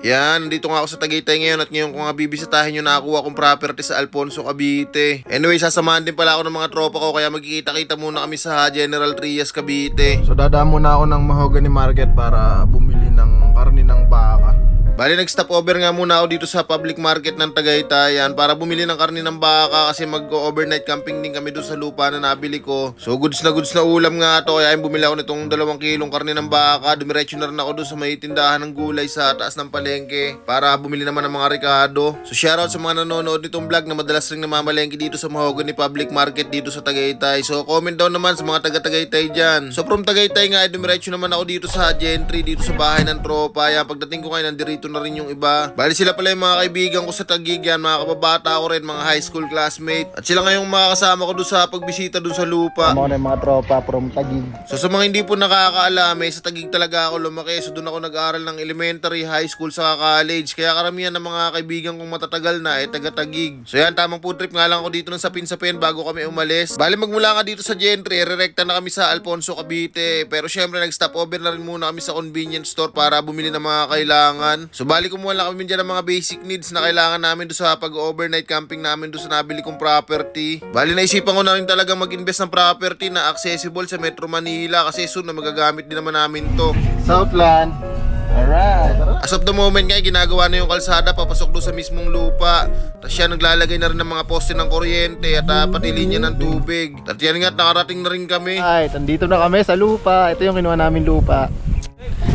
Yan, dito nga ako sa Tagaytay ngayon at ngayon ko nga bibisitahin yung nakakuha kong property sa Alfonso, Cavite. Anyway, sasamahan din pala ako ng mga tropa ko kaya magkikita-kita muna kami sa General Trias, Cavite. So dadaan muna ako ng Mahogany Market para bumili ng karne ng baka. Bali, nag-stop over nga muna ako dito sa public market ng Tagaytay yan para bumili ng karne ng baka kasi mag-overnight camping din kami doon sa lupa na nabili ko. So goods na ulam nga to kaya bumili ako nitong 2 kilong karne ng baka. Dumiretso na rin ako doon sa may tindahan ng gulay sa taas ng palengke para bumili naman ng mga Ricardo. So shoutout sa mga nanonood nitong vlog na madalas rin namamalengke dito sa Mahogany Public Market dito sa Tagaytay. So comment down naman sa mga taga-Tagaytay dyan. So from Tagaytay nga dumiretso naman ako dito sa Gentry, dito sa bahay ng tropa. Yan, pagdating ko ngayon nandirito na rin yung iba. Bali sila pala yung mga kaibigan ko sa Taguig yan, mga kababata ko rin, mga high school classmate. At sila ngayong makakasama ko doon sa pagbisita doon sa lupa. Mga na yung mga tropa from Taguig. So sa mga hindi po nakakaalam, sa Taguig talaga ako lumaki. So doon ako nag-aaral ng elementary, high school, sa college. Kaya karamihan ng mga kaibigan kong matatagal na taga Taguig. So yan, tamang food trip nga lang ako dito ng sapin-sapin bago kami umalis. Bali magmula nga dito sa Gentry, rerekta na kami sa Alfonso, Cavite. Pero syempre nag-stop over na rin muna kami sa convenience store para bumili ng mga kailangan. So bali kumuha lang kami dyan ng mga basic needs na kailangan namin doon sa pag-overnight camping namin doon sa nabili kong property. Bali naisipan ko na rin talaga mag-invest ng property na accessible sa Metro Manila kasi soon na magagamit din naman namin to. Southland. Alright. As of the moment nga, ginagawa na yung kalsada papasok doon sa mismong lupa. Tapos siya naglalagay na rin ng mga poste ng kuryente at pati linya ng tubig. At yan nga, nakarating na rin kami. Ay, andito na kami sa lupa. Ito yung kinuha namin lupa.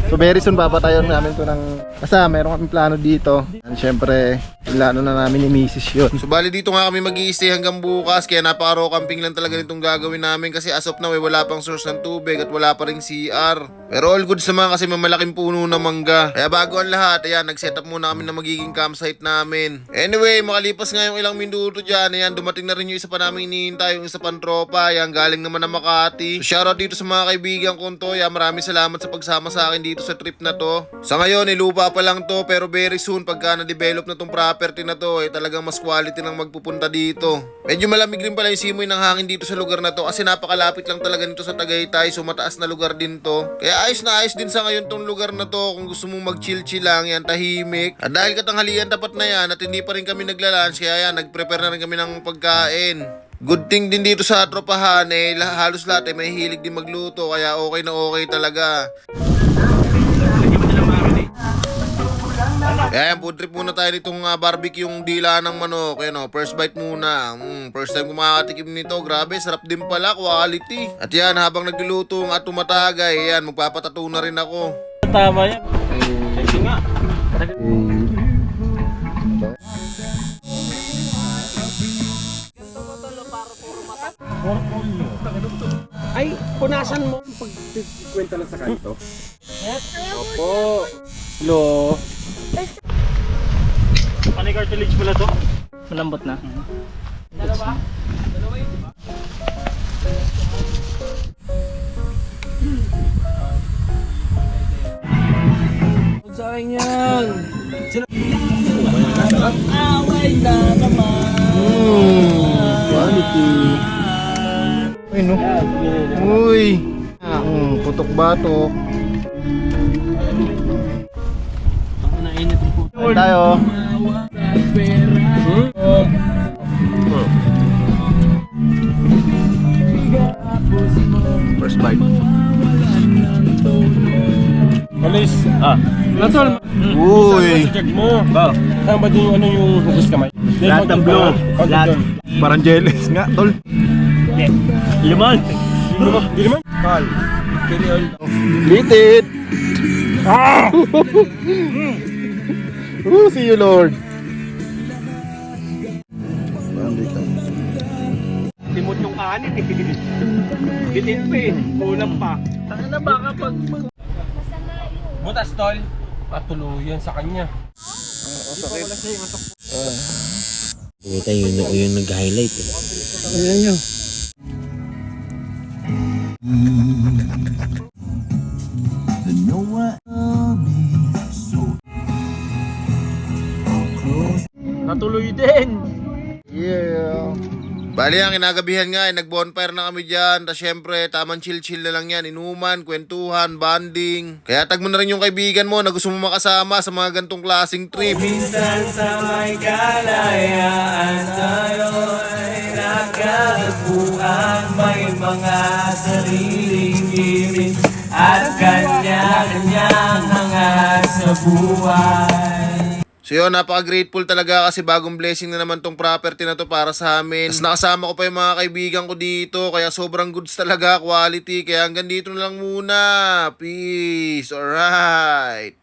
So very soon papatayon namin to ng meron kaming plano dito. And syempre, plano na namin ni Mrs. yun. So bali dito nga kami mag-i-stay hanggang bukas kaya napaka-raw camping lang talaga nitong gagawin namin kasi as of now wala pang source ng tubig at wala pa ring CR. Pero all good naman kasi mamalaking puno ng mangga. Kaya bago ang lahat, ayan, nag-set up muna kami na magiging campsite namin. Anyway, makalipas nga yung ilang minuto dyan, ayan, dumating na rin yung isa pa namin hinihintay, yung isa pang tropa, ayan, galing naman na Makati. So shoutout dito sa mga kaibigan ko to, ayan, maraming salamat sa pagsama sa akin dito sa trip na to. Sa ngayon, lupa pa lang to, pero very soon, pagka na-develop na tong property na to, talagang mas quality nang magpupunta dito. Medyo malamig rin pala yung simoy ng hangin dito sa lugar na to kasi napakalapit lang talaga nito sa Tagaytay, so mataas na lugar din to. Kaya ayos na ayos din sa ngayon tong lugar na to kung gusto mong mag-chill-chill lang, yan, tahimik. At dahil katanghalian tapat na yan at hindi pa rin kami nagla-lunch, kaya yan, nag-prepare na rin kami ng pagkain. Good thing din dito sa tropahan, halos lahat may hilig din magluto, kaya okay na okay talaga. Kaya yan, food trip muna tayo nitong barbecue yung dila ng manok. Ayan, first bite muna. First time ko makakatikim nito. Grabe, sarap din pala, quality. At yan, habang nagluluto at tumatagay, yan, magpapatato na rin ako. Tama yan. Kasi nga. Ay, punasan mo pag kwenta lang sa kanto. Opo. Lo. Ano yung cartilage pala to? Malambot na. Dalawa? Dalawa yun, diba? Sa akin yan. Away na naman. Quality. Ay no. Uy. Putok-batok. Ang nainit ang puto. Tayo. First bite. Alis. Natol. Uy. Sa jag mo. Ba. Saan ba yung yung hugas kamay? Lahat ng blue. Lahat. Parang jealous nga, tol. Liman. Di naman. Kal. Litid. See you, Lord. Timot yung kanin eh. Bitin pa eh. Kulang pa. Tanga na baka pag... Butas tol. Patuluyan sa kanya. Ito yung nag-highlight eh. Ayan nyo. Natuloy din. Yeah. Bali ang kinagabihan nga, nag-bonfire na kami dyan. Tapos syempre, tamang chill-chill na lang yan. Inuman, kwentuhan, bonding. Kaya tag mo na rin yung kaibigan mo na gusto mo makasama sa mga gantong klaseng trip. Minsan sa may kalayaan tayo'y nagkatagpuan. May mga sariling gimmick at kanya-kanyang hangat sa buhay. So yun, napaka-grateful talaga kasi bagong blessing na naman tong property na to para sa amin. Tapos nakasama ko pa yung mga kaibigan ko dito, kaya sobrang goods talaga, quality. Kaya hanggang dito na lang muna. Peace. Alright.